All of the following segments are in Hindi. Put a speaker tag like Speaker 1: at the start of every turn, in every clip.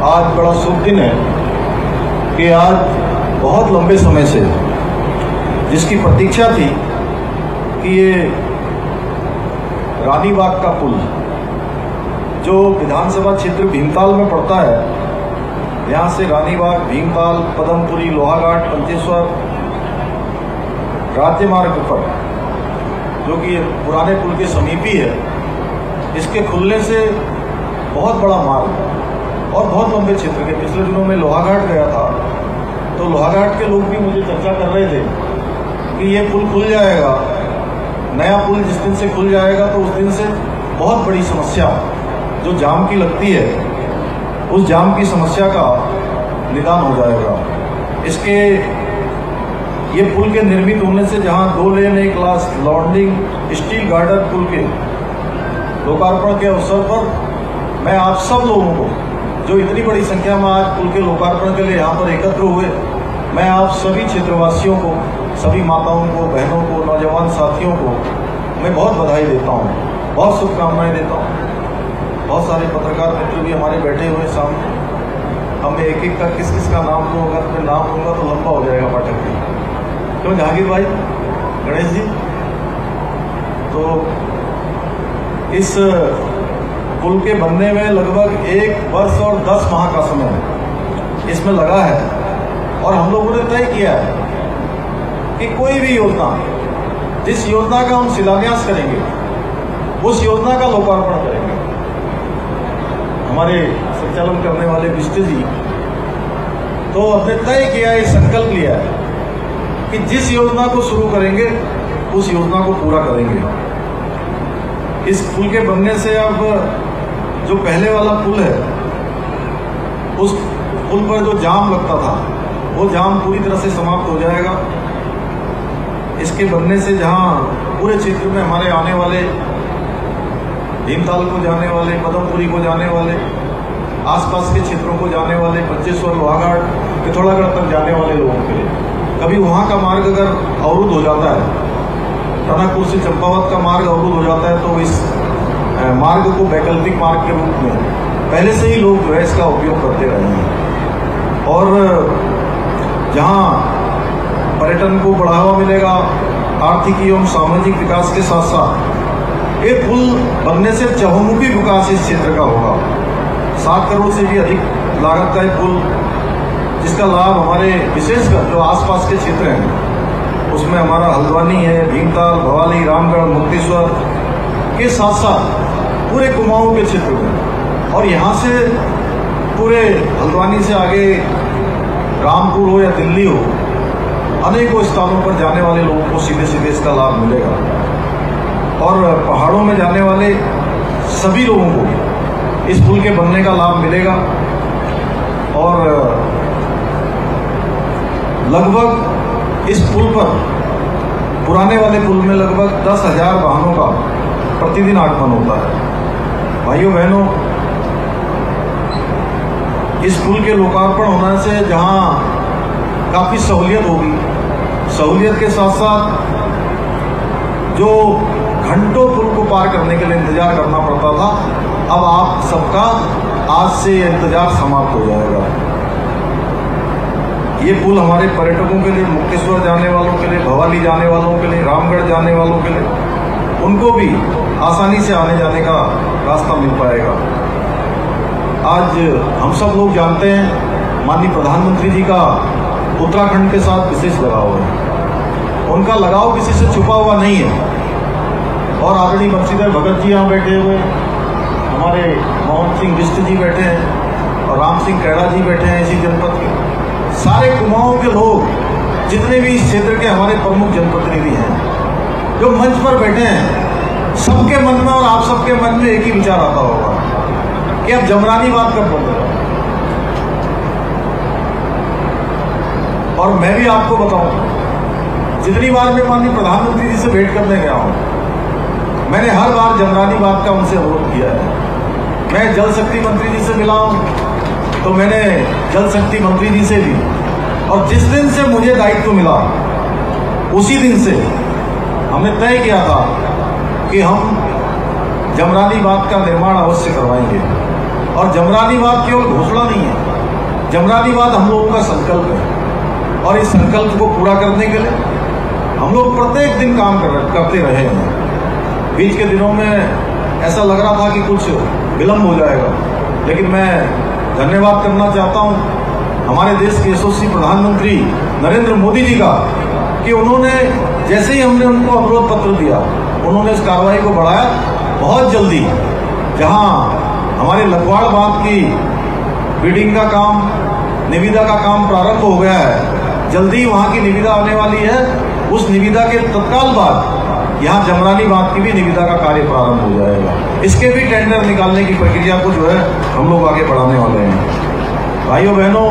Speaker 1: आज बड़ा शुभ दिन है कि आज बहुत लंबे समय से जिसकी प्रतीक्षा थी कि ये रानी बाग का पुल जो विधानसभा क्षेत्र भीमताल में पड़ता है, यहाँ से रानी बाग, भीमताल, पदमपुरी, लोहाघाट, पंचेश्वर राज्य मार्ग पर जो कि पुराने पुल के समीप ही है, इसके खुलने से बहुत बड़ा मार्ग और बहुत लंबे क्षेत्र के। पिछले दिनों में लोहाघाट गया था तो लोहाघाट के लोग भी मुझे चर्चा कर रहे थे कि ये पुल खुल जाएगा, नया पुल जिस दिन से खुल जाएगा तो उस दिन से बहुत बड़ी समस्या जो जाम की लगती है, उस जाम की समस्या का निदान हो जाएगा। इसके ये पुल के निर्मित होने से जहां 2 लेन 1 लॉन्डिंग स्टील गार्डर पुल के लोकार्पण के अवसर पर मैं आप सब लोगों को, जो इतनी बड़ी संख्या में आज पुल के लोकार्पण के लिए यहाँ पर एकत्र हुए, मैं आप सभी क्षेत्रवासियों को, सभी माताओं को, बहनों को, नौजवान साथियों को मैं बहुत बधाई देता हूँ, बहुत शुभकामनाएं देता हूँ। बहुत सारे पत्रकार मित्र भी हमारे बैठे हुए सामने। हम एक एक का किस किस का नाम लूँ, अगर मैं नाम लूँगा तो लंबा हो जाएगा पाठक जी। क्यों जहांगीर भाई, गणेश जी, तो इस पुल के बनने में लगभग 1 वर्ष और 10 माह का समय इसमें लगा है और हम लोगों ने तय किया है कि कोई भी योजना, जिस योजना का हम शिलान्यास करेंगे उस योजना का लोकार्पण करेंगे। हमारे संचालन करने वाले विष्ट जी तो हमने तय किया, ये संकल्प लिया है कि जिस योजना को शुरू करेंगे उस योजना को पूरा करेंगे। इस पुल के बनने से अब जो पहले वाला पुल है, उस पुल पर जो जाम लगता था वो जाम पूरी तरह से समाप्त हो जाएगा। इसके बनने से जहां पूरे क्षेत्र में हमारे आने वाले, भीमताल को जाने वाले, पदमपुरी को जाने वाले, आसपास के क्षेत्रों को जाने वाले, पंचेश्वर, लोहाघाट, पिथौरागढ़ तक जाने वाले लोगों के लिए, कभी वहां का मार्ग अगर अवरुद्ध हो जाता है, टनकपुर से चंपावत का मार्ग अवरुद्ध हो जाता है, तो इस मार्ग को वैकल्पिक मार्ग के रूप में पहले से ही लोग जो है इसका उपयोग करते रहे हैं। और जहां पर्यटन को बढ़ावा मिलेगा, आर्थिक एवं सामाजिक विकास के साथ साथ ये पुल बनने से चहुमुखी विकास इस क्षेत्र का होगा। 7 करोड़ से भी अधिक लागत का ये पुल, जिसका लाभ हमारे विशेषकर जो आसपास के क्षेत्र हैं, उसमें हमारा हल्द्वानी है, भीमताल, भवाली, रामगढ़, मुक्तेश्वर के साथ साथ पूरे कुमाऊं के क्षेत्र में, और यहाँ से पूरे हल्द्वानी से आगे रामपुर हो या दिल्ली हो, अनेकों स्थानों पर जाने वाले लोगों को सीधे सीधे इसका लाभ मिलेगा। और पहाड़ों में जाने वाले सभी लोगों को इस पुल के बनने का लाभ मिलेगा। और लगभग इस पुल पर, पुराने वाले पुल में लगभग 10,000 वाहनों का प्रतिदिन आगमन होता है। भाइयों बहनों, इस पुल के लोकार्पण होने से जहां काफी सहूलियत होगी, सहूलियत के साथ साथ जो घंटों पुल को पार करने के लिए इंतजार करना पड़ता था, अब आप सबका आज से इंतजार समाप्त हो जाएगा। ये पुल हमारे पर्यटकों के लिए, मुक्तेश्वर जाने वालों के लिए, भवाली जाने वालों के लिए, रामगढ़ जाने वालों के लिए, उनको भी आसानी से आने जाने का रास्ता मिल पाएगा। आज हम सब लोग जानते हैं माननीय प्रधानमंत्री जी का उत्तराखंड के साथ विशेष लगाव है। उनका लगाव किसी से छुपा हुआ नहीं है। और आदरणीय बंशीधर भगत जी यहाँ बैठे हुए, हमारे मोहन सिंह बिष्ट जी बैठे हैं और राम सिंह कैड़ा जी बैठे हैं इसी जनपद के। सारे कुमाऊं के लोग जितने भी इस क्षेत्र के हमारे प्रमुख जनप्रतिनिधि हैं जो मंच पर बैठे हैं, सबके मन में और आप सबके मन में एक ही विचार आता होगा कि अब जमरानी बात कब बंद होगा। और मैं भी आपको बताऊं, जितनी बार मैं माननीय प्रधानमंत्री जी से भेंट करने गया हूं, मैंने हर बार जमरानी बात का उनसे अनुरोध किया है। मैं जल शक्ति मंत्री जी से मिला हूं तो मैंने जल शक्ति मंत्री जी से भी, और जिस दिन से मुझे दायित्व मिला उसी दिन से हमने तय किया था कि हम जमरानी बांध का निर्माण अवश्य करवाएंगे। और जमरानीवाद केवल घोषणा नहीं है, जमरानीवाद हम लोगों का संकल्प है। और इस संकल्प को पूरा करने के लिए हम लोग प्रत्येक दिन काम करते रहे हैं। बीच के दिनों में ऐसा लग रहा था कि कुछ विलम्ब हो जाएगा, लेकिन मैं धन्यवाद करना चाहता हूं हमारे देश के यशस्वी प्रधानमंत्री नरेंद्र मोदी जी का कि उन्होंने जैसे ही हमने उनको अनुरोध पत्र दिया, उन्होंने इस कार्रवाई को बढ़ाया। बहुत जल्दी जहां हमारे लखवाड़ बांध की बिल्डिंग का काम, निविदा का काम प्रारंभ हो गया है, जल्दी वहां की निविदा आने वाली है। उस निविदा के तत्काल बाद यहाँ जमरानी बांध की भी निविदा का कार्य प्रारंभ हो जाएगा। इसके भी टेंडर निकालने की प्रक्रिया को जो है हम लोग आगे बढ़ाने वाले हैं। भाइयों बहनों,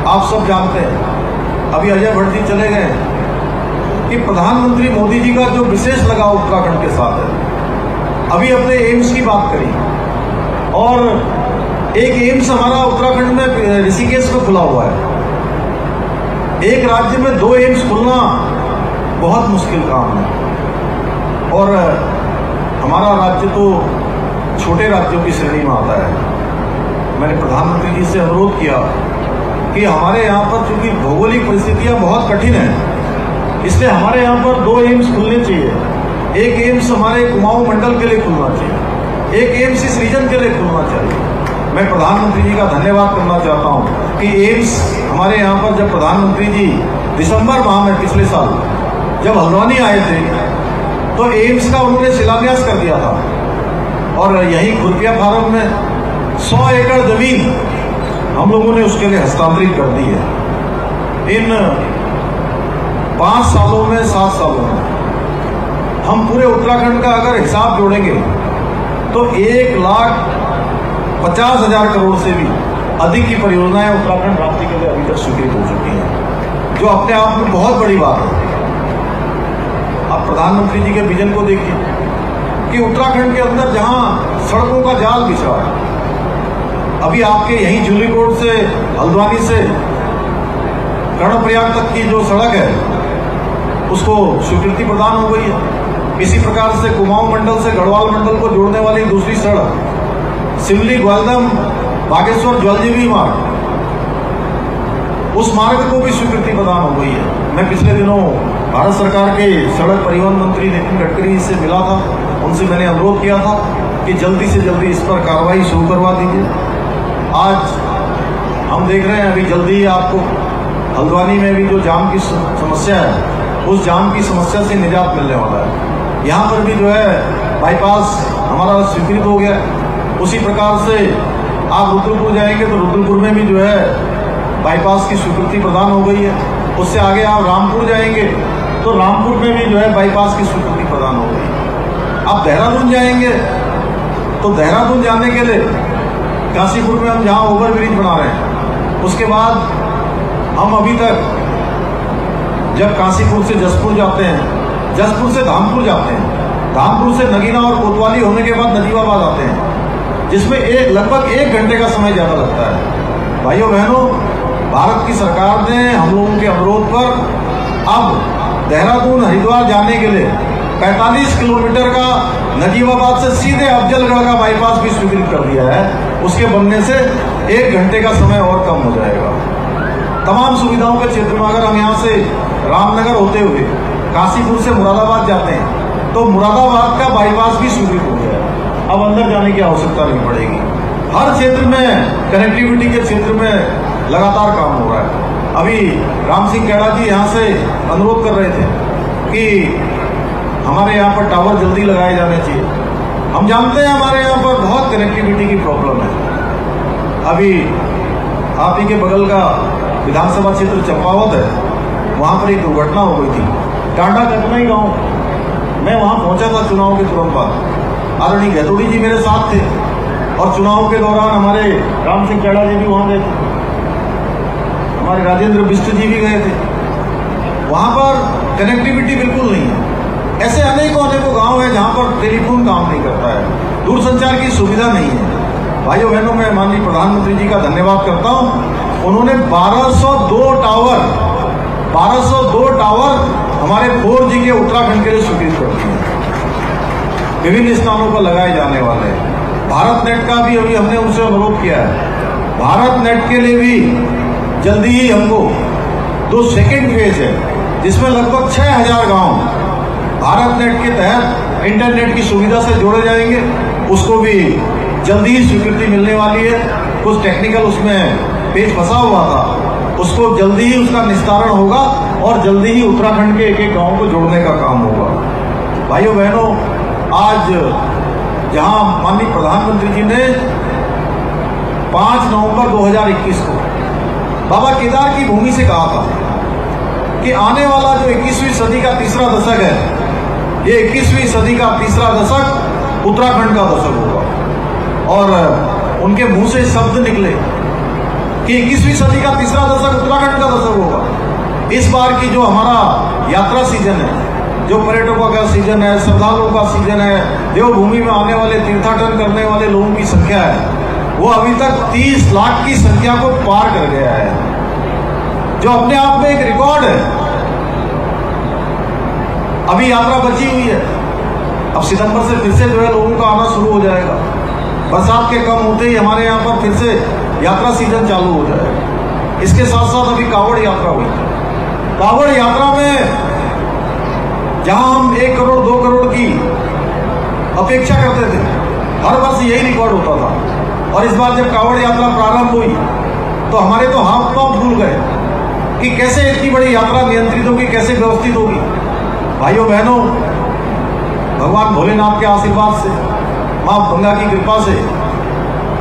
Speaker 1: आप सब जानते हैं, अभी अजय भट्ट जी चले गए कि प्रधानमंत्री मोदी जी का जो विशेष लगाव उत्तराखंड के साथ है। अभी अपने एम्स की बात करी, और एक एम्स हमारा उत्तराखंड में ऋषिकेश में खुला हुआ है। एक राज्य में 2 एम्स खुलना बहुत मुश्किल काम है, और हमारा राज्य तो छोटे राज्यों की श्रेणी में आता है। मैंने प्रधानमंत्री जी से अनुरोध किया कि हमारे यहाँ पर चूंकि भौगोलिक परिस्थितियां बहुत कठिन हैं, इसलिए हमारे यहाँ पर 2 एम्स खुलने चाहिए। एक एम्स हमारे कुमाऊं मंडल के लिए खुलना चाहिए, एक एम्स इस रीजन के लिए खुलना चाहिए। मैं प्रधानमंत्री जी का धन्यवाद करना चाहता हूं कि एम्स हमारे यहाँ पर, जब प्रधानमंत्री जी दिसंबर माह में पिछले साल जब हल्द्वानी आए थे, तो एम्स का उन्होंने शिलान्यास कर दिया था, और यही खुर्पिया फार्म में 100 एकड़ जमीन हम लोगों ने उसके लिए हस्तांतरित कर दी है। इन 5 सालों में, 7 सालों में हम पूरे उत्तराखंड का अगर हिसाब जोड़ेंगे तो 1,50,000 करोड़ से भी अधिक की परियोजनाएं उत्तराखंड राज्य के लिए अभी तक स्वीकृत हो चुकी हैं, जो अपने आप में बहुत बड़ी बात है। आप प्रधानमंत्री जी के विजन को देखिए कि उत्तराखंड के अंदर जहां सड़कों का जाल बिछा है, अभी आपके यहीं जूलीकोट से, हल्द्वानी से कर्णप्रयाग तक की जो सड़क है उसको स्वीकृति प्रदान हो गई है। इसी प्रकार से कुमाऊं मंडल से गढ़वाल मंडल को जोड़ने वाली दूसरी सड़क सिमली ग्वालदम बागेश्वर जलजीवी मार्ग, उस मार्ग को भी स्वीकृति प्रदान हो गई है। मैं पिछले दिनों भारत सरकार के सड़क परिवहन मंत्री नितिन गडकरी से मिला था, उनसे मैंने अनुरोध किया था कि जल्दी से जल्दी इस पर कार्रवाई शुरू करवा दीजिए। आज हम देख रहे हैं अभी जल्दी आपको हल्द्वानी में भी जो जाम की समस्या है, उस जाम की समस्या से निजात मिलने वाला है। यहाँ पर भी जो है बाईपास हमारा स्वीकृत हो गया। उसी प्रकार से आप रुद्रपुर जाएंगे तो रुद्रपुर में भी जो है बाईपास की स्वीकृति प्रदान हो गई है। उससे आगे आप रामपुर जाएंगे तो रामपुर में भी जो है बाईपास की स्वीकृति प्रदान हो गई। आप देहरादून जाएंगे तो देहरादून जाने के लिए काशीपुर में हम जहाँ ओवर ब्रिज बना रहे हैं, उसके बाद हम अभी तक जब काशीपुर से जसपुर जाते हैं, जसपुर से धामपुर जाते हैं, धामपुर से नगीना और कोतवाली होने के बाद नजीबाबाद आते हैं, जिसमें लगभग 1 घंटे का समय ज़्यादा लगता है। भाइयों बहनों, भारत की सरकार ने हम लोगों के अनुरोध पर अब देहरादून हरिद्वार जाने के लिए 45 किलोमीटर का नजीबाबाद से सीधे अफजलगढ़ का बाईपास भी स्वीकृत कर दिया है। उसके बनने से 1 घंटे का समय और कम हो जाएगा। तमाम सुविधाओं के क्षेत्र में अगर हम यहाँ से रामनगर होते हुए काशीपुर से मुरादाबाद जाते हैं तो मुरादाबाद का बाईपास भी स्वीकृत हो गया है। अब अंदर जाने की आवश्यकता नहीं पड़ेगी। हर क्षेत्र में, कनेक्टिविटी के क्षेत्र में लगातार काम हो रहा है। अभी राम सिंह कैड़ा जी यहाँ से अनुरोध कर रहे थे कि हमारे यहाँ पर टावर जल्दी लगाए जाने चाहिए। हम जानते हैं हमारे यहाँ पर बहुत कनेक्टिविटी की प्रॉब्लम है। अभी आप ही के बगल का विधानसभा क्षेत्र चंपावत है, वहाँ पर एक दुर्घटना हो गई थी। टांडा कटनाई गाँव, मैं वहाँ पहुँचा था चुनाव के तुरंत बाद। आदरणीय गैतोड़ी जी मेरे साथ थे, और चुनाव के दौरान हमारे राम सिंह कैड़ा जी भी वहाँ गए थे, हमारे राजेंद्र बिष्ट जी भी गए थे। वहाँ पर कनेक्टिविटी बिल्कुल नहीं है। ऐसे अनेकों गांव हैं जहाँ पर टेलीफोन काम नहीं करता है, दूरसंचार की सुविधा नहीं है। भाइयों बहनों, मैं माननीय प्रधानमंत्री जी का धन्यवाद करता हूँ। उन्होंने 1202 टावर हमारे 4G के उत्तराखंड के लिए स्वीकृत कर दिए, विभिन्न स्थानों पर लगाए जाने वाले हैं। भारत नेट का भी अभी हमने उनसे अनुरोध किया है। भारत नेट के लिए भी जल्दी ही हमको जो सेकेंड फेज है, जिसमें लगभग 6000 गांव भारत नेट के तहत इंटरनेट की सुविधा से जोड़े जाएंगे, उसको भी जल्दी ही स्वीकृति मिलने वाली है। कुछ टेक्निकल उसमें पेच फंसा हुआ था, उसको जल्दी ही उसका निस्तारण होगा और जल्दी ही उत्तराखंड के एक एक गांव को जोड़ने का काम होगा। भाइयों बहनों, आज जहां माननीय प्रधानमंत्री जी ने 5 नवंबर 2021 को बाबा केदार की भूमि से कहा था कि आने वाला जो 21वीं सदी का तीसरा दशक है, ये 21वीं सदी का तीसरा दशक उत्तराखंड का दशक होगा। और उनके मुंह से शब्द निकले कि 21वीं सदी का तीसरा दशक उत्तराखंड का दशक होगा। इस बार की जो हमारा यात्रा सीजन है, जो पर्यटकों का सीजन है, श्रद्धालुओं का सीजन है, देवभूमि में आने वाले तीर्थाटन करने वाले लोगों की संख्या है, वो अभी तक 30 लाख की संख्या को पार कर गया है, जो अपने आप में एक रिकॉर्ड है। अभी यात्रा बची हुई है, अब सितंबर से फिर से जो है लोगों का आना शुरू हो जाएगा। बरसात के कम होते ही हमारे यहाँ पर फिर से यात्रा सीजन चालू हो जाएगा। इसके साथ साथ अभी कांवड़ यात्रा हुई। कांवड़ यात्रा में जहां हम 1 करोड़ 2 करोड़ की अपेक्षा करते थे, हर वर्ष यही रिकॉर्ड होता था। और इस बार जब कांवड़ यात्रा प्रारंभ हुई तो हमारे तो हाथ पांव फूल गए कि कैसे इतनी बड़ी यात्रा नियंत्रित होगी, कैसे व्यवस्थित होगी। भाइयों बहनों, भगवान भोलेनाथ के आशीर्वाद से, मां गंगा की कृपा से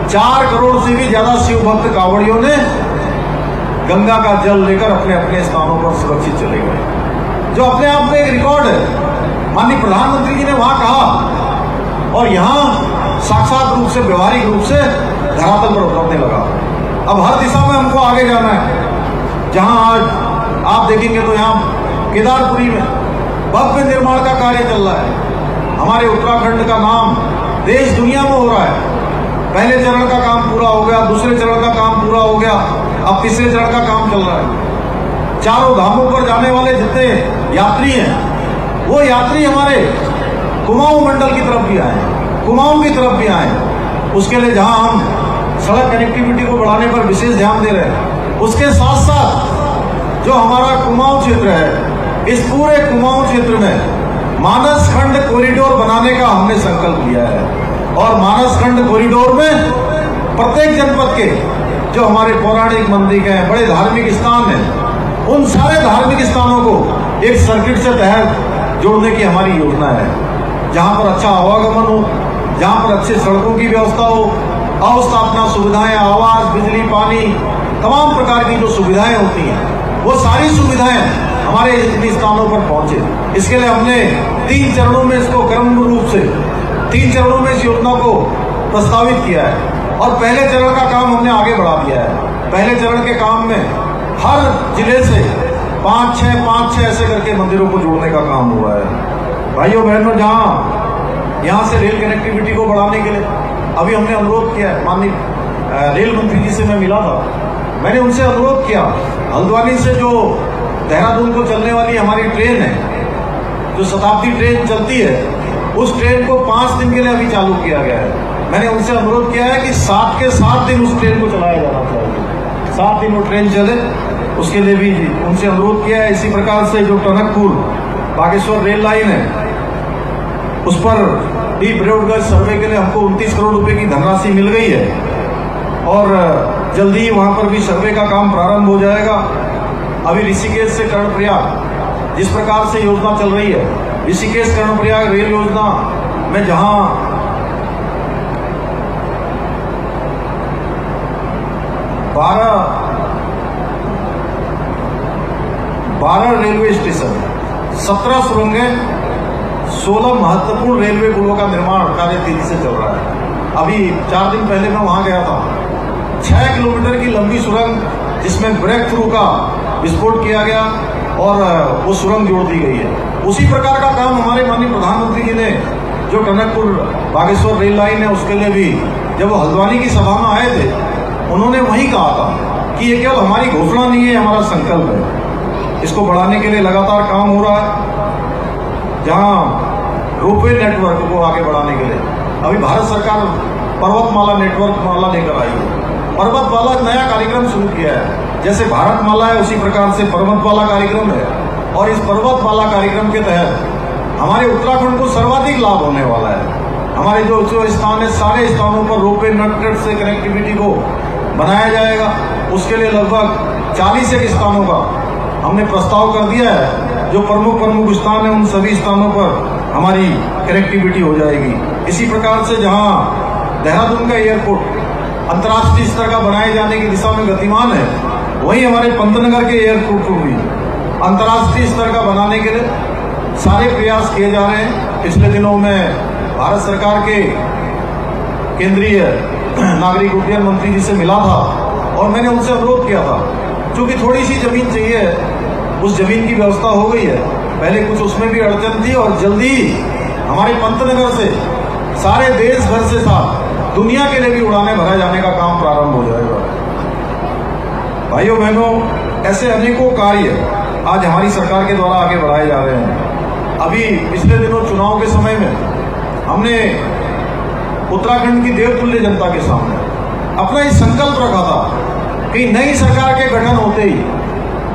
Speaker 1: 4 करोड़ से भी ज्यादा शिव भक्त कांवड़ियों ने गंगा का जल लेकर अपने अपने स्थानों पर सुरक्षित चले गए, जो अपने आप में एक रिकॉर्ड है। माननीय प्रधानमंत्री जी ने वहां कहा और यहां साक्षात रूप से, व्यवहारिक रूप से धरातल पर उतरने लगा। अब हर दिशा में हमको आगे जाना है। जहां आज आप देखेंगे तो यहां केदारपुरी में भव्य निर्माण का कार्य चल रहा है। हमारे उत्तराखंड का नाम देश दुनिया में हो रहा है। पहले चरण का काम पूरा हो गया, दूसरे चरण का काम पूरा हो गया, अब तीसरे चरण का काम चल रहा है। चारों धामों पर जाने वाले जितने यात्री हैं, वो यात्री हमारे कुमाऊं मंडल की तरफ भी आए, कुमाऊं की तरफ भी आए। उसके लिए जहां हम सड़क कनेक्टिविटी को बढ़ाने पर विशेष ध्यान दे रहे हैं, उसके साथ साथ जो हमारा कुमाऊं क्षेत्र है, इस पूरे कुमाऊं क्षेत्र में मानस खंड कॉरिडोर बनाने का हमने संकल्प लिया है। और मानस खंड कॉरिडोर में प्रत्येक जनपद के जो हमारे पौराणिक मंदिर हैं, बड़े धार्मिक स्थान हैं, उन सारे धार्मिक स्थानों को एक सर्किट से तहत जोड़ने की हमारी योजना है। जहां पर अच्छा आवागमन हो, जहां पर अच्छे सड़कों की व्यवस्था हो, अवस्थापना सुविधाएं, आवास, बिजली, पानी, तमाम प्रकार की जो सुविधाएं होती हैं, वो सारी सुविधाएं हमारे इन स्थानों पर पहुंचे। इसके लिए हमने 3 चरणों में इसको क्रम रूप से 3 चरणों में इस योजना को प्रस्तावित किया है। और पहले चरण का काम हमने आगे बढ़ा दिया है। पहले चरण के काम में हर जिले से 5-6 ऐसे करके मंदिरों को जोड़ने का काम हुआ है। भाइयों बहनों, यहाँ से रेल कनेक्टिविटी को बढ़ाने के लिए अभी हमने अनुरोध किया है। माननीय रेल मंत्री जी से मैं मिला था, मैंने उनसे अनुरोध किया, हल्द्वानी से जो देहरादून को चलने वाली हमारी ट्रेन है, जो शताब्दी ट्रेन चलती है, उस ट्रेन को 5 दिन के लिए अभी चालू किया गया है। मैंने उनसे अनुरोध किया है कि 7 के 7 दिन उस ट्रेन को चलाया जाना चाहिए, 7 दिन वो ट्रेन चले, उसके लिए भी उनसे अनुरोध किया है। इसी प्रकार से जो टनकपुर बागेश्वर रेल लाइन है, उस पर भी ब्रॉडगेज सर्वे के लिए हमको 29 करोड़ रुपए की धनराशि मिल गई है और जल्दी ही वहां पर भी सर्वे का काम प्रारंभ हो जाएगा। अभी ऋषिकेश से कर्णप्रयाग जिस प्रकार से योजना चल रही है, ऋषिकेश कर्णप्रयाग रेल योजना में जहां 12 रेलवे स्टेशन, 17 सुरंगें, 16 महत्वपूर्ण रेलवे पुलों का निर्माण कार्य तेजी से चल रहा है। अभी 4 दिन पहले मैं वहां गया था। 6 किलोमीटर की लंबी सुरंग जिसमें ब्रेक थ्रू का विस्फोट किया गया और वो सुरंग जोड़ दी गई है। उसी प्रकार का काम हमारे माननीय प्रधानमंत्री जी ने जो टनकपुर बागेश्वर रेल लाइन है, उसके लिए भी जब वो हल्द्वानी की सभा में आए थे, उन्होंने वही कहा था कि ये केवल हमारी घोषणा नहीं है, हमारा संकल्प है। इसको बढ़ाने के लिए लगातार काम हो रहा है। जहां रोपवे नेटवर्क को आगे बढ़ाने के लिए अभी भारत सरकार पर्वतमाला नेटवर्क माला लेकर आई है। पर्वतमाला नया कार्यक्रम शुरू किया है, जैसे भारतमाला है उसी प्रकार से पर्वतमाला कार्यक्रम है। और इस पर्वतमाला कार्यक्रम के तहत हमारे उत्तराखंड को सर्वाधिक लाभ होने वाला है। हमारे जो स्थान है, सारे स्थानों पर रोपवे नेटवर्क से कनेक्टिविटी को बनाया जाएगा। उसके लिए लगभग 40 स्थानों का हमने प्रस्ताव कर दिया है। जो प्रमुख स्थान है, उन सभी स्थानों पर हमारी कनेक्टिविटी हो जाएगी। इसी प्रकार से जहां देहरादून का एयरपोर्ट अंतर्राष्ट्रीय स्तर का बनाए जाने की दिशा में गतिमान है, वहीं हमारे पंतनगर के एयरपोर्ट को भी अंतर्राष्ट्रीय स्तर का बनाने के लिए सारे प्रयास किए जा रहे हैं। पिछले दिनों में भारत सरकार के केंद्रीय नागरिक उड्डयन मंत्री जी से मिला था और मैंने उनसे अनुरोध किया था, क्योंकि थोड़ी सी जमीन चाहिए, उस जमीन की व्यवस्था हो गई है। पहले कुछ उसमें भी अड़चन थी और जल्दी हमारे पंतनगर से सारे देश भर से साथ दुनिया के लिए भी उड़ानें भरा जाने का काम प्रारंभ हो जाएगा। भाइयों बहनों, ऐसे अनेकों कार्य आज हमारी सरकार के द्वारा आगे बढ़ाए जा रहे हैं। अभी पिछले दिनों चुनाव के समय में हमने उत्तराखंड की देवतुल्य जनता के सामने अपना ये संकल्प रखा था कि नई सरकार के गठन होते ही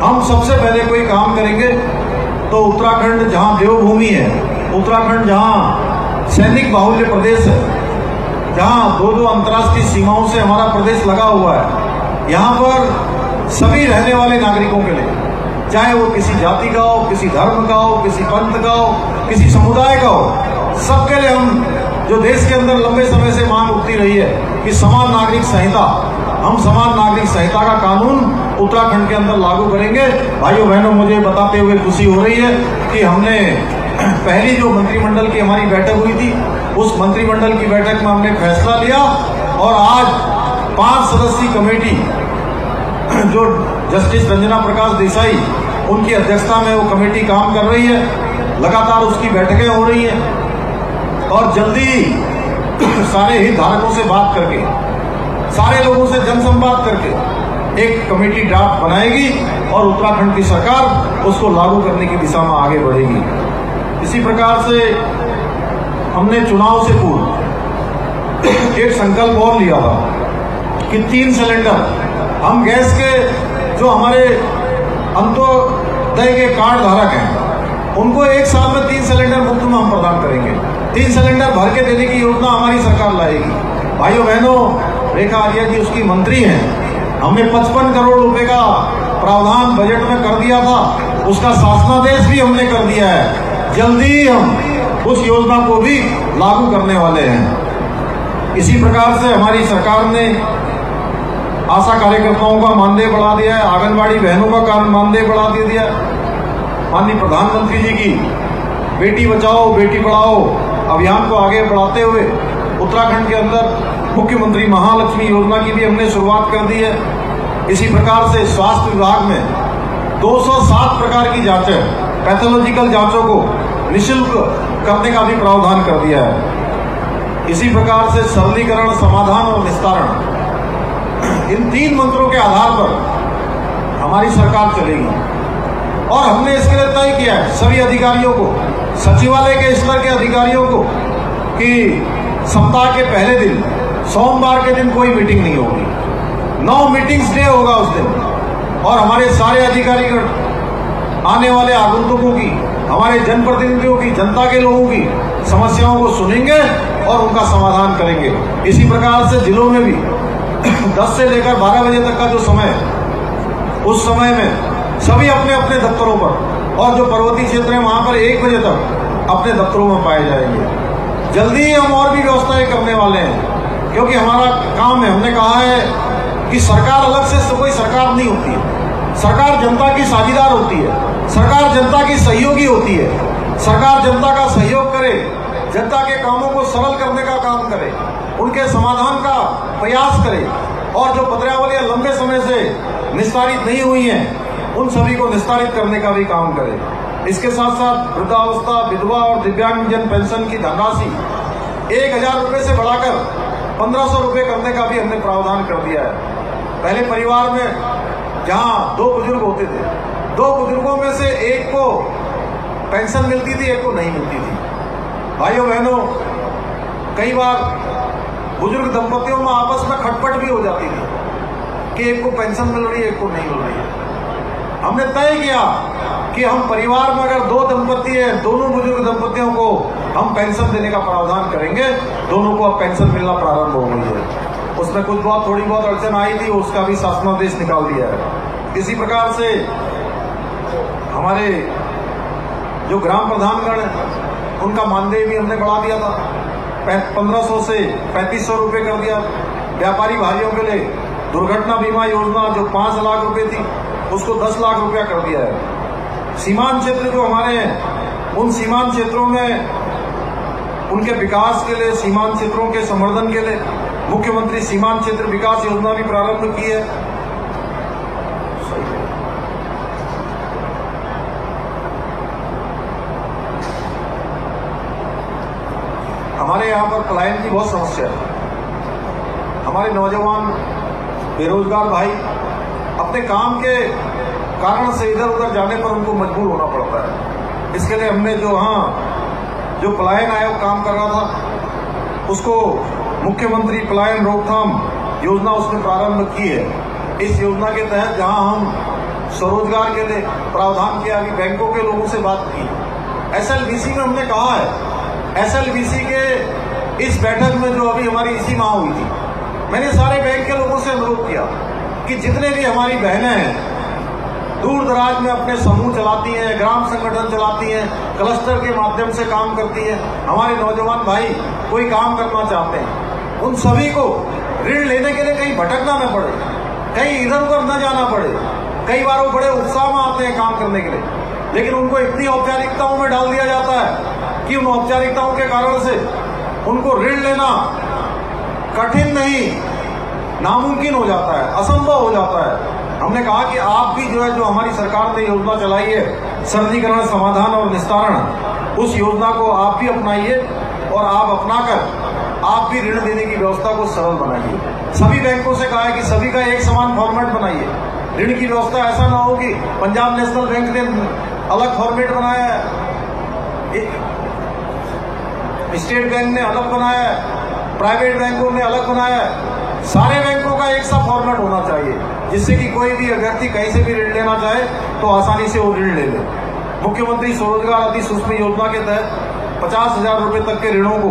Speaker 1: हम सबसे पहले कोई काम करेंगे तो उत्तराखंड जहां देवभूमि है, उत्तराखंड जहां सैनिक बाहुल्य प्रदेश है, जहां दो अंतर्राष्ट्रीय सीमाओं से हमारा प्रदेश लगा हुआ है, यहाँ पर सभी रहने वाले नागरिकों के लिए, चाहे वो किसी जाति का हो, किसी धर्म का हो, किसी पंथ का हो, किसी समुदाय का हो, सबके लिए हम जो देश के अंदर लंबे समय से मांग उठती रही है कि समान नागरिक संहिता, हम समान नागरिक संहिता का कानून उत्तराखंड के अंदर लागू करेंगे। भाइयों बहनों, मुझे बताते हुए खुशी हो रही है कि हमने पहली जो मंत्रिमंडल की हमारी बैठक हुई थी, उस मंत्रिमंडल की बैठक में हमने फैसला लिया और आज 5 सदस्यीय कमेटी जो जस्टिस रंजना प्रकाश देसाई उनकी अध्यक्षता में वो कमेटी काम कर रही है, लगातार उसकी बैठकें हो रही हैं और जल्दी सारे हितधारकों से बात करके, सारे लोगों से जनसंवाद करके एक कमेटी ड्राफ्ट बनाएगी और उत्तराखंड की सरकार उसको लागू करने की दिशा में आगे बढ़ेगी। इसी प्रकार से हमने चुनाव से पूर्व एक संकल्प और लिया था कि 3 सिलेंडर हम गैस के जो हमारे अंत्योदय के कार्ड धारक हैं उनको 1 साल में 3 सिलेंडर मुफ्त में हम प्रदान करेंगे। 3 सिलेंडर भर के देने की योजना हमारी सरकार लाएगी। भाइयों बहनों, रेखा आर्या जी उसकी मंत्री हैं। हमने 55 करोड़ रुपए का प्रावधान बजट में कर दिया था, उसका शासनादेश भी हमने कर दिया है। जल्दी हम उस योजना को भी लागू करने वाले हैं। इसी प्रकार से हमारी सरकार ने आशा कार्यकर्ताओं का मानदेय बढ़ा दिया है, आंगनबाड़ी बहनों का मानदेय बढ़ा दिया है। माननीय प्रधानमंत्री जी की बेटी बचाओ बेटी पढ़ाओ अभियान को आगे बढ़ाते हुए उत्तराखंड के अंदर मुख्यमंत्री महालक्ष्मी योजना की भी हमने शुरुआत कर दी है। इसी प्रकार से स्वास्थ्य विभाग में 207 प्रकार की जांचें, पैथोलॉजिकल जांचों को निःशुल्क करने का भी प्रावधान कर दिया है। इसी प्रकार से सरलीकरण, समाधान और निस्तारण, इन 3 मंत्रों के आधार पर हमारी सरकार चलेगी। और हमने इसके लिए तय किया है सभी अधिकारियों को, सचिवालय के स्तर के अधिकारियों को, कि सप्ताह के पहले दिन सोमवार के दिन कोई मीटिंग नहीं होगी। 9 मीटिंग्स डे होगा उस दिन और हमारे सारे अधिकारीगण आने वाले आगंतुकों की, हमारे जनप्रतिनिधियों की, जनता के लोगों की समस्याओं को सुनेंगे और उनका समाधान करेंगे। इसी प्रकार से जिलों में भी 10 से लेकर 12 बजे तक का जो समय है, उस समय में सभी अपने अपने दफ्तरों पर, और जो पर्वतीय क्षेत्र है वहां पर 1 बजे तक अपने दफ्तरों में पाए जाएंगे। जल्दी ही हम और भी व्यवस्थाएं करने वाले हैं, क्योंकि हमारा काम है, हमने कहा है कि सरकार अलग से कोई सरकार नहीं होती है। सरकार जनता की साझीदार होती है, सरकार जनता की सहयोगी होती है। सरकार जनता का सहयोग करे, जनता के कामों को सरल करने का काम करे, उनके समाधान का प्रयास करे, और जो पत्रावलियां लंबे समय से निस्तारित नहीं हुई हैं उन सभी को निस्तारित करने का भी काम करे। इसके साथ साथ वृद्धावस्था, विधवा और दिव्यांगजन पेंशन की धनराशि 1000 रुपये से बढ़ाकर 1500 रुपये करने का भी हमने प्रावधान कर दिया है। पहले परिवार में जहां 2 बुजुर्ग होते थे, 2 बुजुर्गों में से एक को पेंशन मिलती थी, एक को नहीं मिलती थी। भाइयों बहनों, कई बार बुजुर्ग दंपतियों में आपस में खटपट भी हो जाती थी कि एक को पेंशन मिल रही है, एक को नहीं मिल रही है। हमने तय किया कि हम परिवार में अगर 2 दंपति है, दोनों बुजुर्ग दंपतियों को हम पेंशन देने का प्रावधान करेंगे। दोनों को अब पेंशन मिलना प्रारंभ हो गई है। उसमें कुछ बहुत थोड़ी बहुत अड़चन आई थी, उसका भी शासनादेश निकाल दिया है। इसी प्रकार से हमारे जो ग्राम प्रधानगण उनका मानदेय भी हमने बढ़ा दिया था, 1500 से 3500 रुपये कर दिया। व्यापारी भाइयों के लिए दुर्घटना बीमा योजना जो 5 लाख रुपए थी उसको 10 लाख रुपया कर दिया है। सीमांत क्षेत्र जो हमारे हैं, उन सीमांत क्षेत्रों में उनके विकास के लिए, सीमांत क्षेत्रों के संवर्धन के लिए मुख्यमंत्री सीमांत क्षेत्र विकास योजना भी प्रारंभ की है। हमारे यहाँ पर पलायन की बहुत समस्या है। हमारे नौजवान बेरोजगार भाई अपने काम के कारण से इधर उधर जाने पर उनको मजबूर होना पड़ता है। इसके लिए हमने जो पलायन आयोग काम कर रहा था उसको मुख्यमंत्री पलायन रोकथाम योजना उसने प्रारंभ की है। इस योजना के तहत जहां हम स्वरोजगार के लिए प्रावधान किया, अभी बैंकों के लोगों से बात की, SLBC में हमने कहा है, SLBC के इस बैठक में जो अभी हमारी इसी माह हुई थी, मैंने सारे बैंक के लोगों से अनुरोध किया कि जितने भी हमारी बहनें हैं दूर दराज में अपने समूह चलाती हैं, ग्राम संगठन चलाती हैं, क्लस्टर के माध्यम से काम करती हैं, हमारे नौजवान भाई कोई काम करना चाहते हैं, उन सभी को ऋण लेने के लिए कहीं भटकना न पड़े, कहीं इधर उधर न जाना पड़े। कई बार वो बड़े उत्साह में आते हैं काम करने के लिए, लेकिन उनको इतनी औपचारिकताओं में डाल दिया जाता है कि उन औपचारिकताओं के कारण से उनको ऋण लेना कठिन नहीं, नामुमकिन हो जाता है, असंभव हो जाता है। हमने कहा कि आप भी जो हमारी सरकार ने योजना चलाई है सरलीकरण, समाधान और निस्तारण, उस योजना को आप भी अपनाइए और आप अपनाकर आप भी ऋण देने की व्यवस्था को सरल बनाइए। सभी बैंकों से कहा है कि सभी का एक समान फॉर्मेट बनाइए। ऋण की व्यवस्था ऐसा ना हो कि पंजाब नेशनल बैंक ने अलग फॉर्मेट बनाया है, स्टेट बैंक ने अलग बनाया है, प्राइवेट बैंकों ने अलग बनाया है। सारे बैंकों का एक सा फॉर्मेट होना चाहिए जिससे कि कोई भी व्यक्ति कहीं से भी ऋण लेना चाहे तो आसानी से वो ऋण ले ले। मुख्यमंत्री स्वरोजगार अति सूक्ष्म योजना के तहत 50,000 रुपए तक के ऋणों को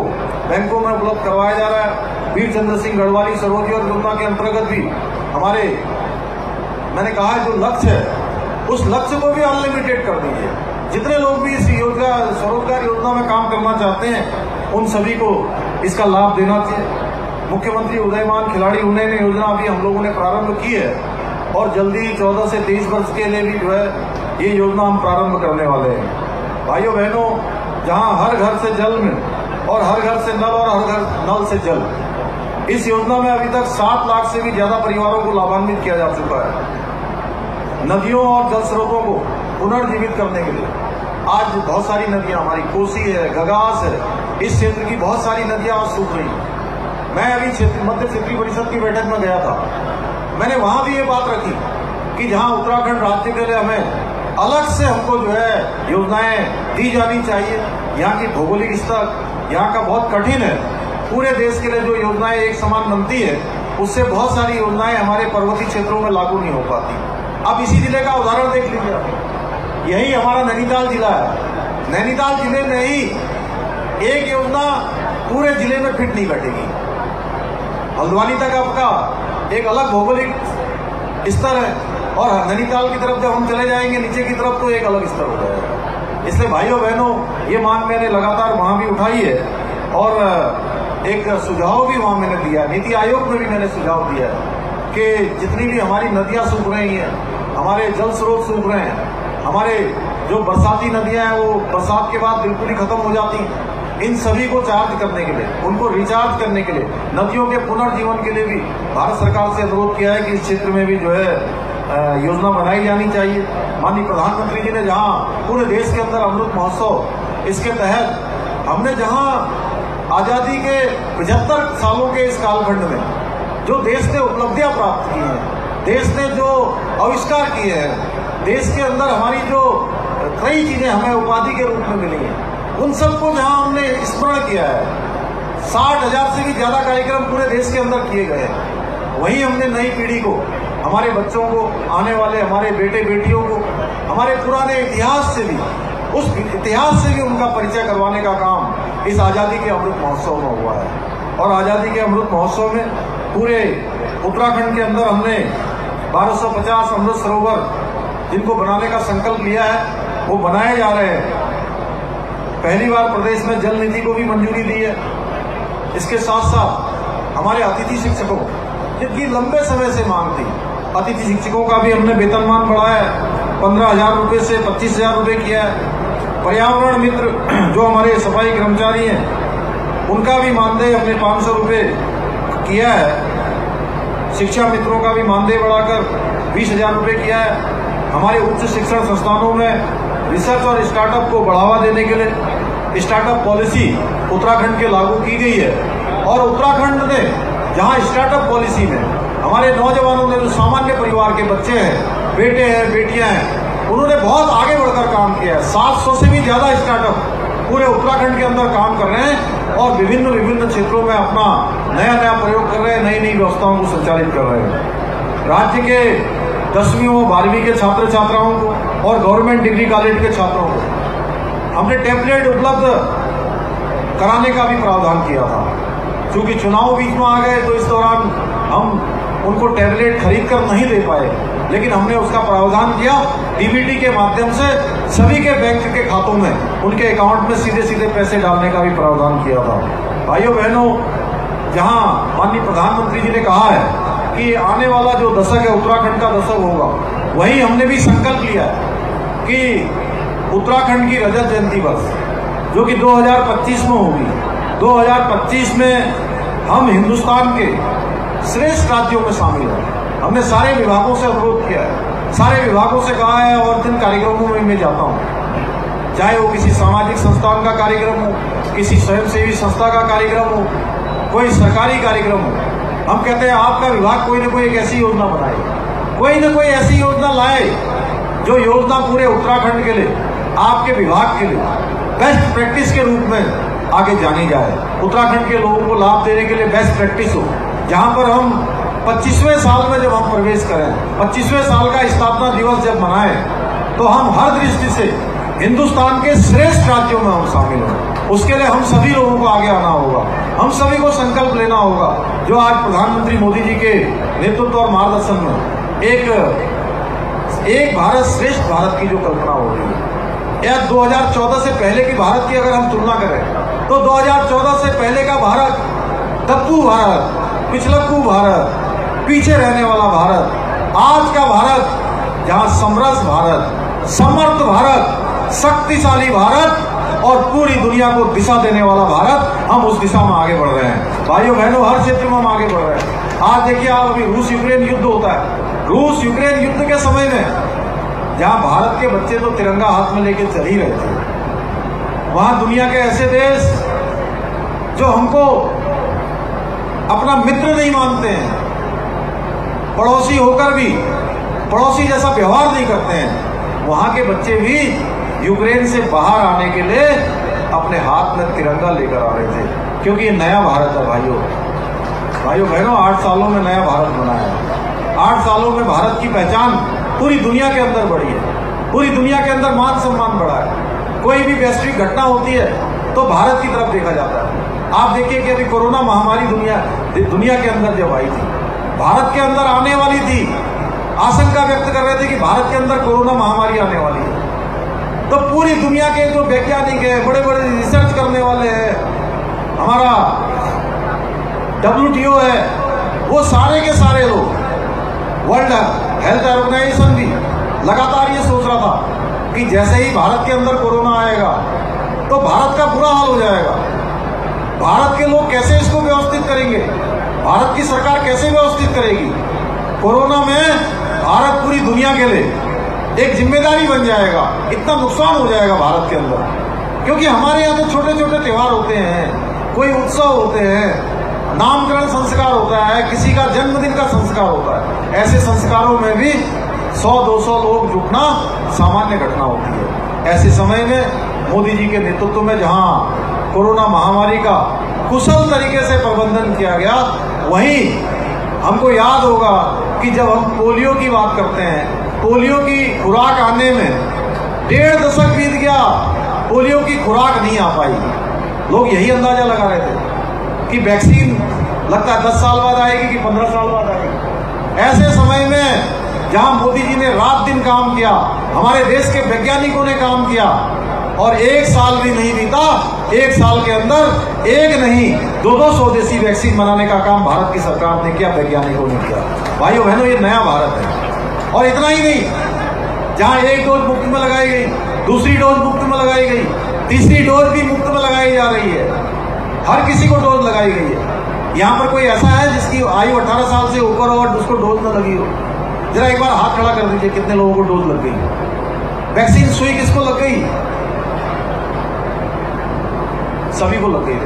Speaker 1: बैंकों में उपलब्ध करवाया जा रहा है। वीर चंद्र सिंह गढ़वाली स्वरोजगार योजना के अंतर्गत भी हमारे, मैंने कहा है, जो लक्ष्य है उस लक्ष्य को भी अनलिमिटेड कर दीजिए। जितने लोग भी इस स्वरोजगार योजना में काम करना चाहते हैं उन सभी को इसका लाभ देना चाहिए। मुख्यमंत्री उदयमान खिलाड़ी उन्नयन योजना भी हम लोगों ने प्रारंभ की है और जल्दी 14 से 23 वर्ष के लिए भी ये योजना हम प्रारंभ करने वाले हैं। भाइयों बहनों, जहां हर घर से जल में और हर घर से नल और हर घर नल से जल, इस योजना में अभी तक 7 लाख से भी ज्यादा परिवारों को लाभान्वित किया जा चुका है। नदियों और जल स्रोतों को पुनर्जीवित करने के लिए आज बहुत सारी नदियां, हमारी कोसी है, गगास है, इस क्षेत्र की बहुत सारी नदियां आज सूख रही हैं। मैं अभी मध्य क्षेत्रीय परिषद की बैठक में गया था, मैंने वहां भी ये बात रखी कि जहां उत्तराखंड राज्य के लिए हमें अलग से हमको योजनाएं दी जानी चाहिए। यहाँ की भौगोलिक स्तर यहाँ का बहुत कठिन है, पूरे देश के लिए जो योजनाएं एक समान बनती है उससे बहुत सारी योजनाएं हमारे पर्वतीय क्षेत्रों में लागू नहीं हो पाती। अब इसी जिले का उदाहरण देख लीजिए आप, यही हमारा नैनीताल जिला है। नैनीताल जिले में ही एक योजना पूरे जिले में फिट नहीं बैठेगी। हल्द्वानी तक आपका एक अलग भौगोलिक स्तर है और नैनीताल की तरफ जब हम चले जाएंगे नीचे की तरफ तो एक अलग स्तर हो जाएगा। इसलिए भाइयों बहनों, ये मांग मैंने लगातार वहां भी उठाई है और एक सुझाव भी वहां मैंने दिया, नीति आयोग में भी मैंने सुझाव दिया है कि जितनी भी हमारी नदियां सूख रही हैं, हमारे जल स्रोत सूख रहे हैं, हमारे जो बरसाती नदियां हैं वो बरसात के बाद बिल्कुल ही खत्म हो जाती हैं, इन सभी को चार्ज करने के लिए, उनको रिचार्ज करने के लिए, नदियों के पुनर्जीवन के लिए भी भारत सरकार से अनुरोध किया है कि इस क्षेत्र में भी योजना बनाई जानी चाहिए। माननीय प्रधानमंत्री जी ने जहां पूरे देश के अंदर अमृत महोत्सव, इसके तहत हमने जहां आजादी के 75 सालों के इस कालखंड में जो देश ने उपलब्धियां प्राप्त की हैं, देश ने जो आविष्कार किए हैं, देश के अंदर हमारी जो कई चीजें हमें उपाधि के रूप में मिली हैं, उन सबको जहां हमने स्मरण किया है, 60,000 से भी ज्यादा कार्यक्रम पूरे देश के अंदर किए गए हैं। वहीं हमने नई पीढ़ी को, हमारे बच्चों को, आने वाले हमारे बेटे बेटियों को हमारे पुराने इतिहास से भी, उस इतिहास से भी उनका परिचय करवाने का काम इस आज़ादी के अमृत महोत्सव में हुआ है। और आज़ादी के अमृत महोत्सव में पूरे उत्तराखंड के अंदर हमने 1250 अमृत सरोवर जिनको बनाने का संकल्प लिया है वो बनाए जा रहे हैं। पहली बार प्रदेश में जल निधि को भी मंजूरी दी है। इसके साथ साथ हमारे अतिथि शिक्षकों, जिनकी लंबे समय से मांग थी, अतिथि शिक्षकों का भी हमने वेतनमान बढ़ाया है, 15,000 रुपये से 25,000 रुपये किया है। पर्यावरण मित्र जो हमारे सफाई कर्मचारी हैं उनका भी मानदेय हमने 500 रुपये किया है। शिक्षा मित्रों का भी मानदेय बढ़ाकर 20,000 रुपये किया है। हमारे उच्च शिक्षण संस्थानों में रिसर्च और स्टार्टअप को बढ़ावा देने के लिए स्टार्टअप पॉलिसी उत्तराखंड के लागू की गई है। और उत्तराखंड ने जहां स्टार्टअप पॉलिसी में हमारे नौजवानों ने, जो सामान्य परिवार के बच्चे हैं, बेटे हैं, बेटियां हैं, उन्होंने बहुत आगे बढ़कर काम किया है। 700 से भी ज्यादा स्टार्टअप पूरे उत्तराखंड के अंदर काम कर रहे हैं और विभिन्न क्षेत्रों में अपना नया प्रयोग कर रहे हैं, नई व्यवस्थाओं को संचालित कर रहे हैं। राज्य के 10वीं और 12वीं के छात्र छात्राओं को और गवर्नमेंट डिग्री कॉलेज के छात्रों को हमने टैबलेट उपलब्ध कराने का भी प्रावधान किया था। क्योंकि चुनाव बीच में आ गए तो इस दौरान हम उनको टैबलेट खरीद कर नहीं दे पाए, लेकिन हमने उसका प्रावधान किया। डीबीटी के माध्यम से सभी के बैंक के खातों में, उनके अकाउंट में सीधे पैसे डालने का भी प्रावधान किया था। भाइयों बहनों, जहां माननीय प्रधानमंत्री जी ने कहा है कि आने वाला जो दशक है उत्तराखंड का दशक होगा, वहीं हमने भी संकल्प लिया है कि उत्तराखंड की रजत जयंती वर्ष जो कि 2025 में होगी, 2025 में हम हिंदुस्तान के श्रेष्ठ राज्यों में शामिल हैं। हमने सारे विभागों से अनुरोध किया है, सारे विभागों से कहा है, और जिन कार्यक्रमों में मैं जाता हूँ, चाहे वो किसी सामाजिक संस्थान का कार्यक्रम हो, किसी स्वयंसेवी संस्था का कार्यक्रम हो, कोई सरकारी कार्यक्रम हो, हम कहते हैं आपका विभाग कोई न कोई एक ऐसी योजना बनाए, कोई न कोई ऐसी योजना लाए जो योजना पूरे उत्तराखंड के लिए, आपके विभाग के लिए बेस्ट प्रैक्टिस के रूप में आगे जानी जाए। उत्तराखंड के लोगों को लाभ देने के लिए बेस्ट प्रैक्टिस हो। जहां पर हम 25वें साल में जब हम प्रवेश करें, 25वें साल का स्थापना दिवस जब मनाएं, तो हम हर दृष्टि से हिंदुस्तान के श्रेष्ठ राज्यों में हम शामिल हों। उसके लिए हम सभी लोगों को आगे आना होगा, हम सभी को संकल्प लेना होगा। जो आज प्रधानमंत्री मोदी जी के नेतृत्व और मार्गदर्शन में एक भारत श्रेष्ठ भारत की जो कल्पना हो रही है, या 2014 से पहले की भारत की अगर हम तुलना करें तो 2014 से पहले का भारत तप्पू भारत, पिछलक्कू भारत, पीछे रहने वाला भारत, आज का भारत जहां समरस भारत, समर्थ भारत, शक्तिशाली भारत और पूरी दुनिया को दिशा देने वाला भारत, हम उस दिशा में आगे बढ़ रहे हैं। भाइयों बहनों, हर क्षेत्र में हम आगे बढ़ रहे हैं। आज देखिए आप, अभी रूस यूक्रेन युद्ध होता है। रूस यूक्रेन युद्ध के समय में जहां भारत के बच्चे तो तिरंगा हाथ में लेके चल ही रहे थे, वहां दुनिया के ऐसे देश जो हमको अपना मित्र नहीं मानते हैं, पड़ोसी होकर भी पड़ोसी जैसा व्यवहार नहीं करते हैं, वहां के बच्चे भी यूक्रेन से बाहर आने के लिए अपने हाथ में तिरंगा लेकर आ रहे थे। क्योंकि ये नया भारत है भाइयों बहनों, 8 सालों में नया भारत बना है। 8 सालों में भारत की पहचान पूरी दुनिया के अंदर बढ़ी है, पूरी दुनिया के अंदर मान सम्मान बढ़ा है। कोई भी वैश्विक घटना होती है तो भारत की तरफ देखा जाता है। आप देखिए कि अभी कोरोना महामारी दुनिया के अंदर जब आई थी, भारत के अंदर आने वाली थी, आशंका व्यक्त कर रहे थे कि भारत के अंदर कोरोना महामारी आने वाली है, तो पूरी दुनिया के जो वैज्ञानिक है, बड़े बड़े रिसर्च करने वाले हैं, हमारा WTO है, वो सारे के सारे लोग, वर्ल्ड हेल्थ ऑर्गेनाइजेशन भी लगातार ये सोच रहा था कि जैसे ही भारत के अंदर कोरोना आएगा तो भारत का बुरा हाल हो जाएगा। भारत के लोग कैसे इसको व्यवस्थित करेंगे, भारत की सरकार कैसे व्यवस्थित करेगी। कोरोना में भारत पूरी दुनिया के लिए एक जिम्मेदारी बन जाएगा, इतना नुकसान हो जाएगा भारत के अंदर। क्योंकि हमारे यहाँ तो छोटे छोटे त्योहार होते हैं, कोई उत्सव होते हैं, नामकरण संस्कार होता है, किसी का जन्मदिन का संस्कार होता है। ऐसे संस्कारों में भी 100-200 लोग जुटना सामान्य घटना होती है। ऐसे समय में मोदी जी के नेतृत्व में जहां कोरोना महामारी का कुशल तरीके से प्रबंधन किया गया। वहीं हमको याद होगा कि जब हम पोलियो की बात करते हैं, पोलियो की खुराक आने में 1.5 दशक बीत गया, पोलियो की खुराक नहीं आ पाई। लोग यही अंदाजा लगा रहे थे कि वैक्सीन लगता है 10 साल बाद आएगी कि 15 साल बाद आएगी। ऐसे समय में जहां मोदी जी ने रात दिन काम किया, हमारे देश के वैज्ञानिकों ने काम किया, और 1 साल भी नहीं बीता, 1 साल के अंदर एक नहीं 2-2 स्वदेशी वैक्सीन बनाने का काम भारत की सरकार ने किया, वैज्ञानिकों ने किया। भाइयों बहनों, ये नया भारत है। और इतना ही नहीं, जहां 1 डोज मुफ्त में लगाई गई, दूसरी डोज मुफ्त में लगाई गई, तीसरी डोज भी मुफ्त में लगाई जा रही है। हर किसी को डोज लगाई गई है। यहाँ पर कोई ऐसा है जिसकी आयु 18 साल से ऊपर हो और उसको डोज न लगी हो? जरा एक बार हाथ खड़ा कर दीजिए, कितने लोगों को डोज लग गई? वैक्सीन सुई किसको लग गई? सभी को लग गई।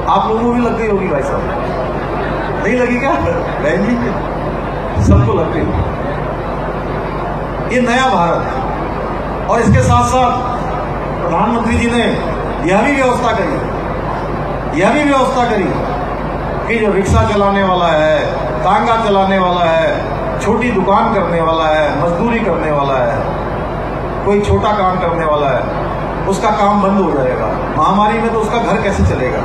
Speaker 1: आप लोगों को भी लग गई होगी भाई साहब, नहीं लगी क्या बहन जी? सबको लग गई। ये नया भारत है। और इसके साथ साथ प्रधानमंत्री जी ने यह भी व्यवस्था करी कि जो रिक्शा चलाने वाला है, तांगा चलाने वाला है, छोटी दुकान करने वाला है, मजदूरी करने वाला है, कोई छोटा काम करने वाला है, उसका काम बंद हो जाएगा। महामारी में तो उसका घर कैसे चलेगा?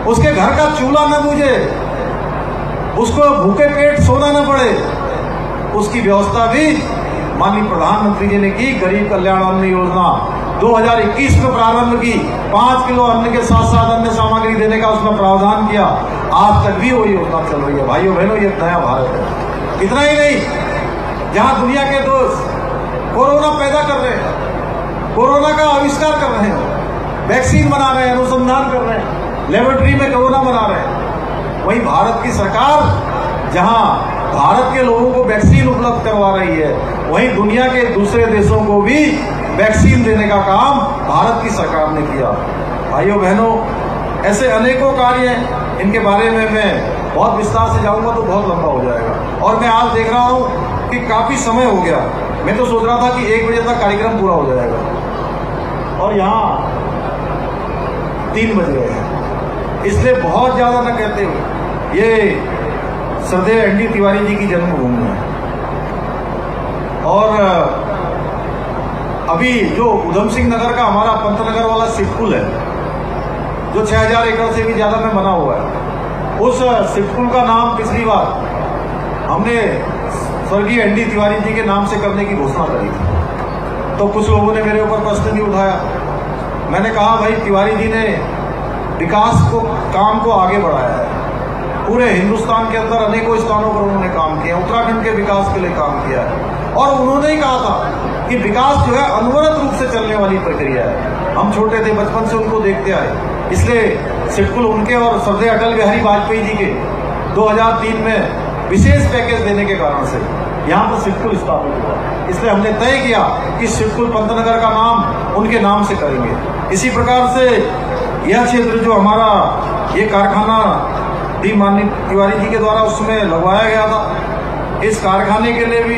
Speaker 1: उसके घर का चूल्हा न बुझे, उसको भूखे पेट सोना न पड़े, उसकी व्यवस्था भी माननीय प्रधानमंत्री जी ने की। गरीब कल्याण अन्न योजना 2021 में प्रारंभ की, 5 किलो अन्न के साथ साथ अन्य सामग्री देने का उसमें प्रावधान किया। आज तक भी वो योजना चल रही है। भाइयों बहनों, ये नया भारत है। इतना ही नहीं, जहां दुनिया के दोस्त कोरोना पैदा कर रहे हैं, कोरोना का आविष्कार कर रहे हैं, वैक्सीन बना रहे हैं, अनुसंधान कर रहे हैं, लेबोरेटरी में कोरोना बना रहे हैं, वहीं भारत की सरकार जहां भारत के लोगों को वैक्सीन उपलब्ध करवा रही है, वहीं दुनिया के दूसरे देशों को भी वैक्सीन देने का काम भारत की सरकार ने किया। भाइयों बहनों, ऐसे अनेकों कार्य हैं, इनके बारे में मैं बहुत विस्तार से जाऊंगा तो बहुत लंबा हो जाएगा। और मैं आज देख रहा हूं कि काफी समय हो गया। मैं तो सोच रहा था कि 1 बजे तक कार्यक्रम पूरा हो जाएगा, और यहाँ 3 बज गए हैं। इसलिए बहुत ज्यादा न कहते हुए, ये श्रद्धेय एनडी तिवारी जी की जन्मभूमि है। और अभी जो उधम सिंह नगर का हमारा पंतनगर वाला सिटपुल है, जो 6000 एकड़ से भी ज्यादा में बना हुआ है, उस सिटपुल का नाम पिछली बार हमने स्वर्गीय एनडी तिवारी जी के नाम से करने की घोषणा करी थी। तो कुछ लोगों ने मेरे ऊपर प्रश्न भी उठाया। मैंने कहा, भाई तिवारी जी ने विकास को, काम को आगे बढ़ाया है। पूरे हिंदुस्तान के अंदर अनेकों स्थानों पर उन्होंने काम किया, उत्तराखंड के विकास के लिए काम किया है। और उन्होंने ही कहा था कि विकास जो है अनवरत रूप से चलने वाली प्रक्रिया है। हम छोटे थे, बचपन से उनको देखते आए, इसलिए सिटकुल उनके और श्रद्धेय अटल बिहारी वाजपेयी जी के 2003 में विशेष पैकेज देने के कारण से यहाँ पर सिटकुल स्थापित हुआ। इसलिए हमने तय किया कि सिटकुल पंतनगर का नाम उनके नाम से करेंगे। इसी प्रकार से यह क्षेत्र जो हमारा ये कारखाना डी माननीय तिवारी जी के द्वारा उसमें लगवाया गया था, इस कारखाने के लिए भी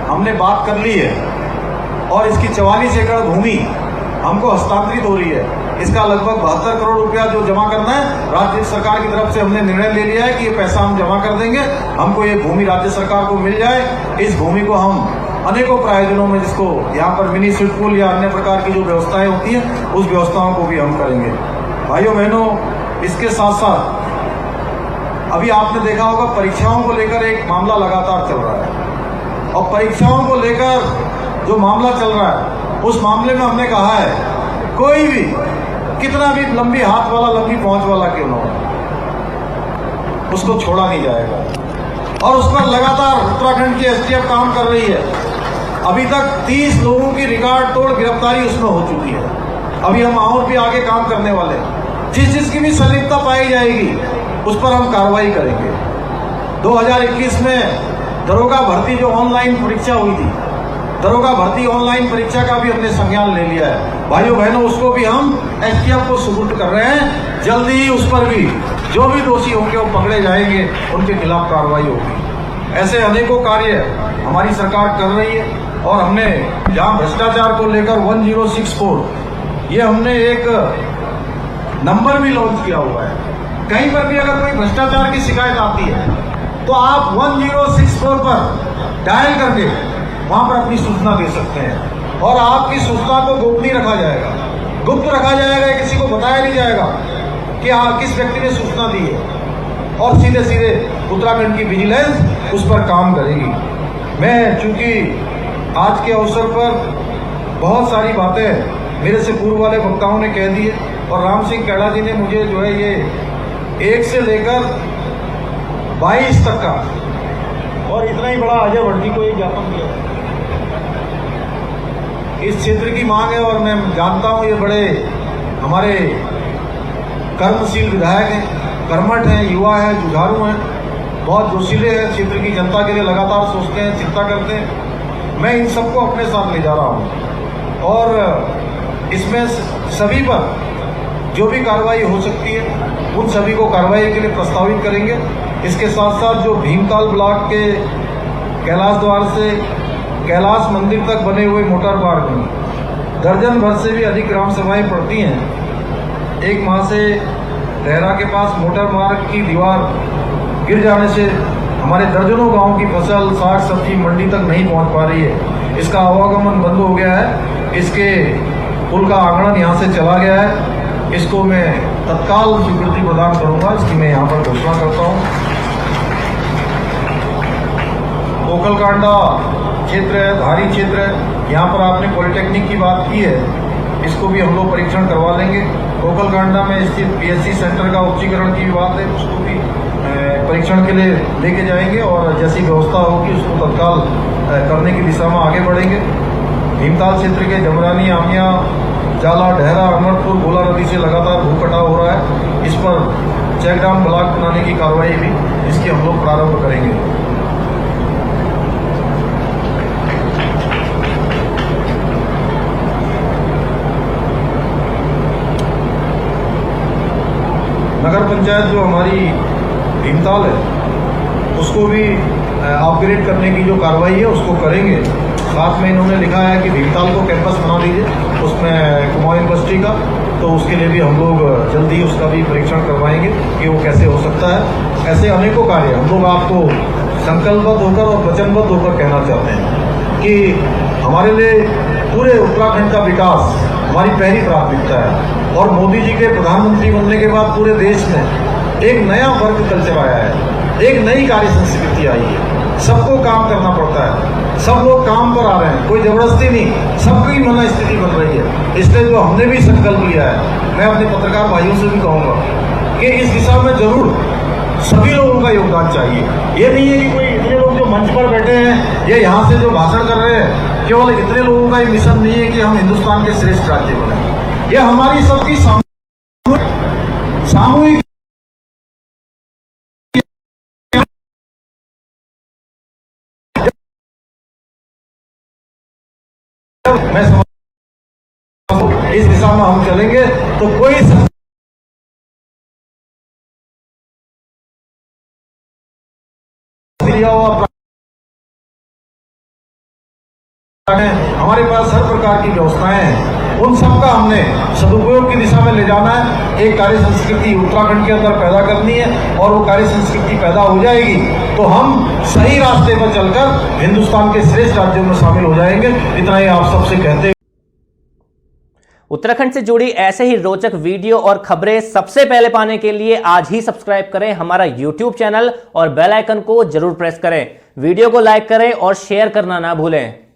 Speaker 1: हमने बात कर ली है, और इसकी 44 एकड़ भूमि हमको हस्तांतरित हो रही है। इसका लगभग 72 करोड़ रुपया जो जमा करना है, राज्य सरकार की तरफ से हमने निर्णय ले लिया है कि ये पैसा हम जमा कर देंगे, हमको ये भूमि राज्य सरकार को मिल जाए। इस भूमि को हम अनेकों प्रायोजनों में, जिसको यहाँ पर मिनी स्विमिंग पूल या अन्य प्रकार की जो व्यवस्थाएं होती हैं, उस व्यवस्थाओं को भी हम करेंगे। भाइयों बहनों, इसके साथ साथ अभी आपने देखा होगा, परीक्षाओं को लेकर एक मामला लगातार चल रहा है, और परीक्षाओं को लेकर जो मामला चल रहा है, उस मामले में हमने कहा है, कोई भी कितना भी लंबी हाथ वाला, लंबी पहुंच वाला क्यों न हो, उसको छोड़ा नहीं जाएगा। और उस पर लगातार उत्तराखंड की एसटीएफ काम कर रही है। अभी तक 30 लोगों की रिकॉर्ड तोड़ गिरफ्तारी उसमें हो चुकी है। अभी हम और भी आगे काम करने वाले हैं। जिसकी भी संलिप्तता पाई जाएगी, उस पर हम कार्रवाई करेंगे। 2021 में दरोगा भर्ती जो ऑनलाइन परीक्षा हुई थी, दरोगा भर्ती ऑनलाइन परीक्षा का भी हमने संज्ञान ले लिया है। भाइयों बहनों, उसको भी हम एसटीएफ को सुपुर्द कर रहे हैं। जल्दी ही उस पर भी जो भी दोषी होंगे वो पकड़े जाएंगे, उनके खिलाफ कार्रवाई होगी। ऐसे अनेकों कार्य हमारी सरकार कर रही है। और हमने जहां भ्रष्टाचार को लेकर 1064 ये हमने एक नंबर भी लॉन्च किया हुआ है। कहीं पर भी अगर कोई भ्रष्टाचार की शिकायत आती है तो आप 1064 पर डायल करके वहां पर अपनी सूचना दे सकते हैं और आपकी सूचना को गोपनीय रखा जाएगा, गुप्त रखा जाएगा, किसी को बताया नहीं जाएगा कि किस व्यक्ति ने सूचना दी है और सीधे सीधे उत्तराखंड की विजिलेंस उस पर काम करेगी। मैं चूंकि आज के अवसर पर बहुत सारी बातें मेरे से पूर्व वाले वक्ताओं ने कह दी है और राम सिंह कैड़ा जी ने मुझे जो है ये 1 से लेकर 22 तक का और इतना ही बड़ा अजय वर्दी को एक ज्ञापन दिया। इस क्षेत्र की मांग है और मैं जानता हूं ये बड़े हमारे कर्मशील विधायक हैं, कर्मठ हैं, युवा हैं, जुझारू हैं, बहुत जोशीले हैं, क्षेत्र की जनता के लिए लगातार सोचते हैं, चिंता करते हैं। मैं इन सबको अपने साथ ले जा रहा हूं और इसमें सभी पर जो भी कार्रवाई हो सकती है उन सभी को कार्रवाई के लिए प्रस्तावित करेंगे। इसके साथ साथ जो भीमताल ब्लॉक के कैलाश द्वार से कैलाश मंदिर तक बने हुए मोटर मार्ग में दर्जन भर से भी अधिक ग्राम सभाएं पड़ती हैं। 1 माह से लहरा के पास मोटर मार्ग की दीवार गिर जाने से हमारे दर्जनों गांवों की फसल, साग सब्जी मंडी तक नहीं पहुंच पा रही है। इसका आवागमन बंद हो गया है। इसके पुल का आंगणन यहाँ से चला गया है। इसको मैं तत्काल स्वीकृति प्रदान करूंगा, इसकी मैं यहाँ पर घोषणा करता हूँ। कोकलकांडा क्षेत्र है, धारी क्षेत्र है, यहाँ पर आपने पॉलिटेक्निक की बात की है, इसको भी हम लोग परीक्षण करवा लेंगे। कोकलकांडा में स्थित पीएचसी सेंटर का उच्चीकरण की बात है, उसको भी परीक्षण के लिए लेके जाएंगे और जैसी व्यवस्था होगी उसको तत्काल करने की दिशा में आगे बढ़ेंगे। भीमताल क्षेत्र के जमरानी, आमिया, जाला, डहरा, अमरपुर, गोला नदी से लगातार भू कटाव हो रहा है। इस पर चेक डैम ब्लॉक बनाने की कार्रवाई भी इसकी हम लोग प्रारंभ करेंगे। नगर पंचायत जो हमारी भीमताल है उसको भी अपग्रेड करने की जो कार्रवाई है उसको करेंगे। साथ में इन्होंने लिखा है कि भीमताल को कैंपस बना दीजिए उसमें कुमाऊं यूनिवर्सिटी का, तो उसके लिए भी हम लोग जल्दी ही उसका भी परीक्षण करवाएंगे कि वो कैसे हो सकता है। ऐसे अनेकों कार्य हम लोग आपको संकल्पबद्ध होकर और वचनबद्ध होकर कहना चाहते हैं कि हमारे लिए पूरे उत्तराखंड का विकास हमारी पहली प्राथमिकता है और मोदी जी के प्रधानमंत्री बनने के बाद पूरे देश में एक नया वर्ग कल्चर आया है, एक नई कार्य संस्कृति आई है। सबको काम करना पड़ता है, सब लोग काम पर आ रहे हैं, कोई जबरदस्ती नहीं, सबकी मना स्थिति बन रही है। इसलिए जो हमने भी संकल्प लिया है, मैं अपने पत्रकार भाइयों से भी कहूँगा कि इस दिशा में जरूर सभी लोगों का योगदान चाहिए। ये नहीं है कि कोई इतने लोग जो मंच पर बैठे हैं, ये यहाँ से जो भाषण कर रहे हैं, केवल इतने लोगों का ये मिशन नहीं है कि हम हिंदुस्तान के श्रेष्ठ राज्य बने। ये हमारी सबकी सामूहिक मैं इस दिशा में हम चलेंगे तो कोई हमारे पास हर प्रकार की व्यवस्थाएं हैं, उन सब का हमने सदुपयोग की दिशा में ले जाना है। एक कार्य संस्कृति उत्तराखंड के अंदर पैदा करनी है और वो कार्य संस्कृति पैदा हो जाएगी तो हम सही रास्ते पर चलकर हिंदुस्तान के श्रेष्ठ राज्यों में शामिल हो जाएंगे। इतना ही आप सबसे कहते हैं।
Speaker 2: उत्तराखंड से जुड़ी ऐसे ही रोचक वीडियो और खबरें सबसे पहले पाने के लिए आज ही सब्सक्राइब करें हमारा YouTube चैनल और बेल आइकन को जरूर प्रेस करें। वीडियो को लाइक करें और शेयर करना ना भूलें।